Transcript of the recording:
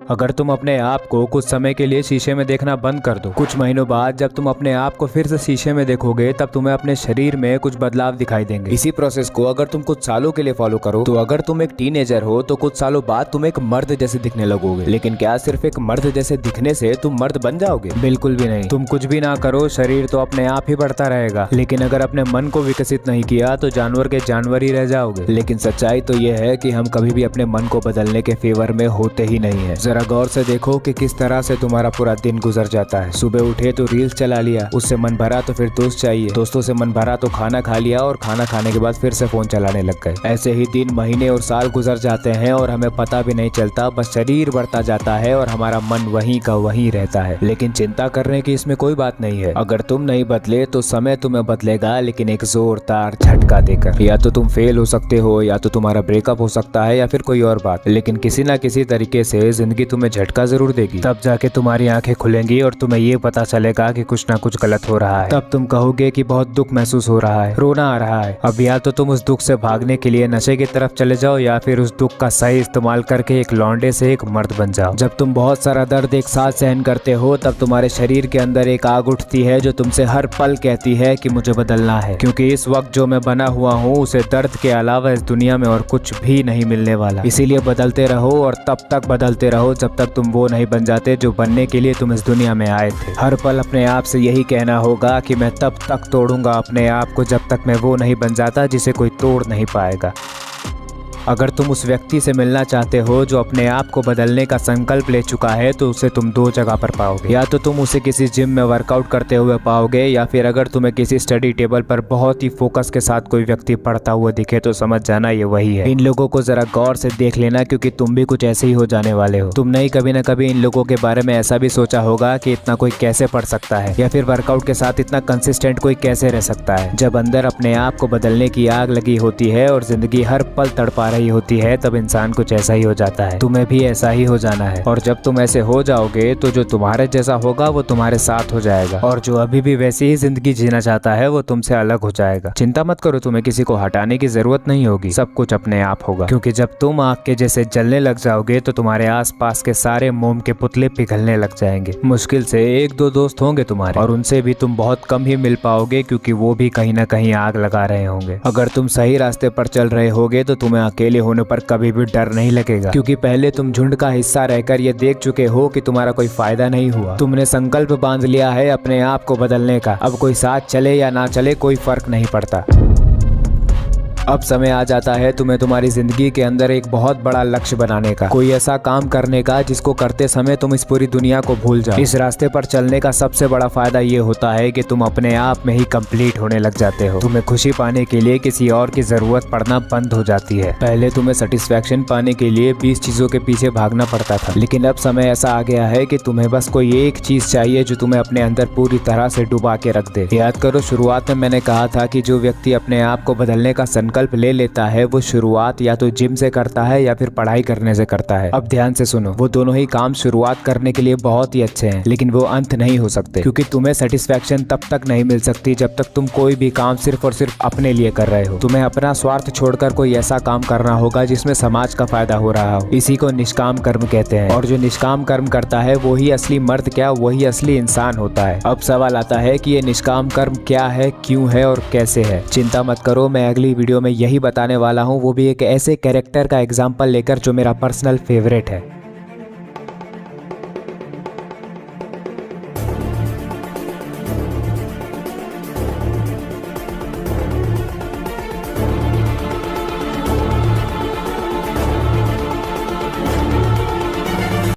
अगर तुम अपने आप को कुछ समय के लिए शीशे में देखना बंद कर दो, कुछ महीनों बाद जब तुम अपने आप को फिर से शीशे में देखोगे तब तुम्हें अपने शरीर में कुछ बदलाव दिखाई देंगे। इसी प्रोसेस को अगर तुम कुछ सालों के लिए फॉलो करो तो अगर तुम एक टीनेजर हो तो कुछ सालों बाद तुम एक मर्द जैसे दिखने लगोगे। लेकिन क्या सिर्फ एक मर्द जैसे दिखने से तुम मर्द बन जाओगे? बिल्कुल भी नहीं। तुम कुछ भी ना करो, शरीर तो अपने आप ही बढ़ता रहेगा। लेकिन अगर अपने मन को विकसित नहीं किया तो जानवर के जानवर ही रह जाओगे। लेकिन सच्चाई तो यह है कि हम कभी भी अपने मन को बदलने के फेवर में होते ही नहीं है। जरा गौर से देखो कि किस तरह से तुम्हारा पूरा दिन गुजर जाता है। सुबह उठे तो रील्स चला लिया, उससे मन भरा तो फिर दोस्त चाहिए, दोस्तों से मन भरा तो खाना खा लिया और खाना खाने के बाद फिर से फोन चलाने लग गए। ऐसे ही दिन, महीने और साल गुजर जाते हैं और हमें पता भी नहीं चलता। बस शरीर बढ़ता जाता है और हमारा मन वहीं का वहीं रहता है। लेकिन चिंता करने की इसमें कोई बात नहीं है। अगर तुम नहीं बदले तो समय तुम्हें बदलेगा, लेकिन एक जोरदार झटका देकर। या तो तुम फेल हो सकते हो, या तो तुम्हारा ब्रेकअप हो सकता है, या फिर कोई और बात। लेकिन किसी ना किसी तरीके से जिंदगी तुम्हें झटका जरूर देगी। तब जाके तुम्हारी आंखें खुलेंगी और तुम्हें ये पता चलेगा कि कुछ ना कुछ गलत हो रहा है। तब तुम कहोगे कि बहुत दुख महसूस हो रहा है, रोना आ रहा है। अब या तो तुम उस दुख से भागने के लिए नशे की तरफ चले जाओ, या फिर उस दुख का सही इस्तेमाल करके एक लौंडे से एक मर्द बन जाओ। जब तुम बहुत सारा दर्द एक साथ सहन करते हो तब तुम्हारे शरीर के अंदर एक आग उठती है जो तुमसे हर पल कहती है कि मुझे बदलना है, क्योंकि इस वक्त जो मैं बना हुआ हूँ उसे दर्द के अलावा इस दुनिया में और कुछ भी नहीं मिलने वाला। इसीलिए बदलते रहो और तब तक बदलते रहो जब तक तुम वो नहीं बन जाते जो बनने के लिए तुम इस दुनिया में आए थे। हर पल अपने आप से यही कहना होगा कि मैं तब तक तोड़ूंगा अपने आप को जब तक मैं वो नहीं बन जाता जिसे कोई तोड़ नहीं पाएगा। अगर तुम उस व्यक्ति से मिलना चाहते हो जो अपने आप को बदलने का संकल्प ले चुका है तो उसे तुम दो जगह पर पाओगे। या तो तुम उसे किसी जिम में वर्कआउट करते हुए पाओगे, या फिर अगर तुम्हें किसी स्टडी टेबल पर बहुत ही फोकस के साथ कोई व्यक्ति पढ़ता हुआ दिखे तो समझ जाना ये वही है। इन लोगों को जरा गौर से देख लेना, क्योंकि तुम भी कुछ ऐसे ही हो जाने वाले हो। तुमने कभी न कभी इन लोगों के बारे में ऐसा भी सोचा होगा कि इतना कोई कैसे पढ़ सकता है, या फिर वर्कआउट के साथ इतना कंसिस्टेंट कोई कैसे रह सकता है। जब अंदर अपने आप को बदलने की आग लगी होती है और जिंदगी हर पल तड़पा रही होती है तब इंसान कुछ ऐसा ही हो जाता है। तुम्हें भी ऐसा ही हो जाना है, और जब तुम ऐसे हो जाओगे तो जो तुम्हारे जैसा होगा वो तुम्हारे साथ हो जाएगा, और जो अभी भी वैसी ही जिंदगी जीना चाहता है वो तुमसे अलग हो जाएगा। चिंता मत करो, तुम्हें किसी को हटाने की जरूरत नहीं होगी, सब कुछ अपने आप होगा। क्योंकि जब तुम आग के जैसे जलने लग जाओगे तो तुम्हारे आसपास के सारे मोम के पुतले पिघलने लग जाएंगे। मुश्किल से एक दो दोस्त होंगे तुम्हारे, और उनसे भी तुम बहुत कम ही मिल पाओगे, क्योंकि वो भी कहीं ना कहीं आग लगा रहे होंगे। अगर तुम सही रास्ते पर चल रहे होगे तो तुम्हें अकेले होने पर कभी भी डर नहीं लगेगा, क्योंकि पहले तुम झुंड का हिस्सा रहकर ये देख चुके हो कि तुम्हारा कोई फायदा नहीं हुआ। तुमने संकल्प बांध लिया है अपने आप को बदलने का। अब कोई साथ चले या ना चले कोई फर्क नहीं पड़ता। अब समय आ जाता है तुम्हें तुम्हारी जिंदगी के अंदर एक बहुत बड़ा लक्ष्य बनाने का, कोई ऐसा काम करने का जिसको करते समय तुम इस पूरी दुनिया को भूल जाओ। इस रास्ते पर चलने का सबसे बड़ा फायदा ये होता है कि तुम अपने आप में ही कंप्लीट होने लग जाते हो। तुम्हें खुशी पाने के लिए किसी और की जरूरत पड़ना बंद हो जाती है। पहले तुम्हें सेटिस्फेक्शन पाने के लिए 20 चीजों के पीछे भागना पड़ता था, लेकिन अब समय ऐसा आ गया है कि तुम्हें बस कोई एक चीज चाहिए जो तुम्हें अपने अंदर पूरी तरह से डुबा के रख दे। याद करो, शुरुआत में मैंने कहा था कि जो व्यक्ति अपने आप को बदलने का संकल्प ले लेता है वो शुरुआत या तो जिम से करता है या फिर पढ़ाई करने से करता है। अब ध्यान से सुनो, वो दोनों ही काम शुरुआत करने के लिए बहुत ही अच्छे हैं, लेकिन वो अंत नहीं हो सकते, क्योंकि तुम्हें सेटिस्फेक्शन तब तक नहीं मिल सकती जब तक तुम कोई भी काम सिर्फ और सिर्फ अपने लिए कर रहे हो। तुम्हें अपना स्वार्थ छोड़कर कोई ऐसा काम करना होगा जिसमें समाज का फायदा हो रहा हो। इसी को निष्काम कर्म कहते हैं, और जो निष्काम कर्म करता है वही असली मर्द, क्या वही असली इंसान होता है। अब सवाल आता है कि ये निष्काम कर्म क्या है, क्यों है और कैसे है। चिंता मत करो, मैं अगली वीडियो में यही बताने वाला हूँ, वो भी एक ऐसे कैरेक्टर का एग्जाम्पल लेकर जो मेरा पर्सनल फेवरेट है।